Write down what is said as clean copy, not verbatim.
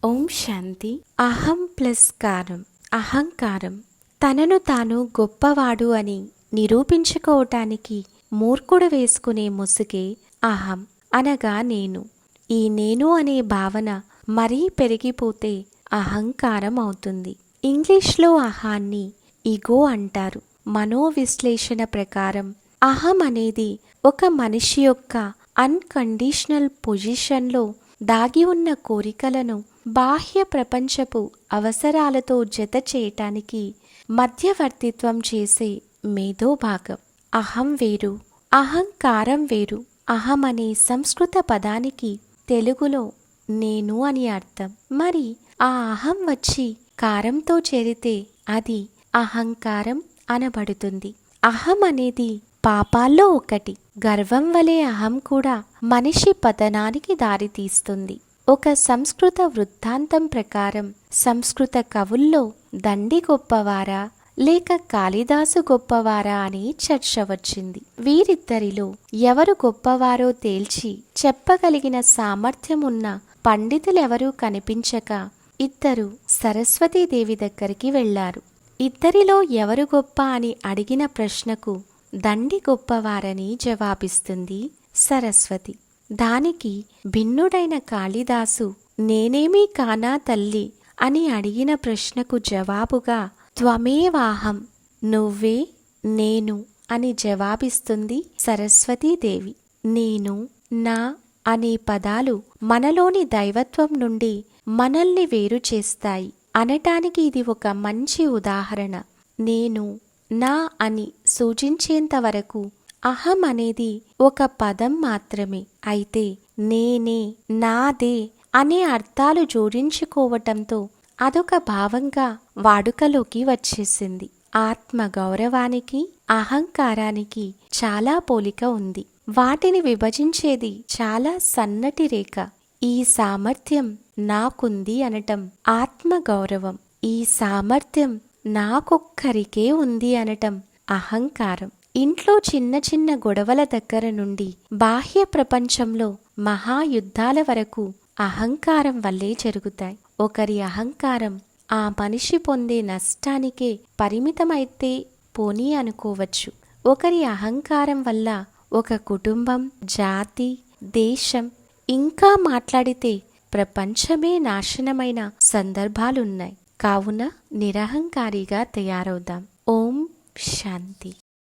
ఓం శాంతి. అహం ప్లస్ కారం. అహంకారం తనను తాను గొప్పవాడు అని నిరూపించుకోవటానికి మూర్ఖుడు వేసుకునే ముసుగే అహం అనగా నేను. ఈ నేను అనే భావన మరీ పెరిగిపోతే అహంకారం అవుతుంది. ఇంగ్లీష్లో అహాన్ని ఇగో అంటారు. మనోవిశ్లేషణ ప్రకారం అహం అనేది ఒక మనిషి యొక్క అన్కండిషనల్ పొజిషన్లో దాగి ఉన్న కోరికలను బాహ్య ప్రపంచపు అవసరాలతో జత చేయటానికి మధ్యవర్తిత్వం చేసే మేధోభాగం. అహం వేరు, అహంకారం వేరు. అహం అనే సంస్కృత పదానికి తెలుగులో నేను అని అర్థం. మరి ఆ అహం వచ్చి కారంతో చేరితే అది అహంకారం అనబడుతుంది. అహం అనేది పాపాల్లో ఒకటి. గర్వం వలె అహం కూడా మనిషి పతనానికి దారితీస్తుంది. ఒక సంస్కృత వృత్తాంతం ప్రకారం సంస్కృత కవుల్లో దండి గొప్పవారా లేక కాళిదాసు గొప్పవారా అని చర్చ వచ్చింది. వీరిద్దరిలో ఎవరు గొప్పవారో తేల్చి చెప్పగలిగిన సామర్థ్యం ఉన్న పండితులెవరూ కనిపించక ఇద్దరు సరస్వతీదేవి దగ్గరికి వెళ్లారు. ఇద్దరిలో ఎవరు గొప్ప అని అడిగిన ప్రశ్నకు దండి గొప్పవారని జవాబిస్తుంది సరస్వతి. దానికి భిన్నుడైన కాళిదాసు నేనేమీ కానా తల్లి అని అడిగిన ప్రశ్నకు జవాబుగా త్వమేవాహం, నువ్వే నేను అని జవాబిస్తుంది సరస్వతీదేవి. నేను, నా అనే పదాలు మనలోని దైవత్వం నుండి మనల్ని వేరు చేస్తాయి అనటానికి ఇది ఒక మంచి ఉదాహరణ. నేను, నా అని సూచించేంత వరకు అహం అనేది ఒక పదం మాత్రమే. అయితే నేనే, నాదే అనే అర్థాలు జోడించుకోవటంతో అదొక భావంగా వాడుకలోకి వచ్చేసింది. ఆత్మ గౌరవానికి అహంకారానికి చాలా పోలిక ఉంది. వాటిని విభజించేది చాలా సన్నటి రేఖ. ఈ సామర్థ్యం నాకుంది అనటం ఆత్మ గౌరవం. ఈ సామర్థ్యం నాకొక్కరికే ఉంది అనటం అహంకారం. ఇంట్లో చిన్న చిన్న గొడవల దగ్గర నుండి బాహ్య ప్రపంచంలో మహాయుద్ధాల వరకు అహంకారం వల్లే జరుగుతాయి. ఒకరి అహంకారం ఆ మనిషి పొందే నష్టానికే పరిమితమైతే పోనీ అనుకోవచ్చు. ఒకరి అహంకారం వల్ల ఒక కుటుంబం, జాతి, దేశం, ఇంకా మాట్లాడితే ప్రపంచమే నాశనమైన సందర్భాలున్నాయి. కావున నిరహంకారిగా తయారవుదాం. ఓం శాంతి.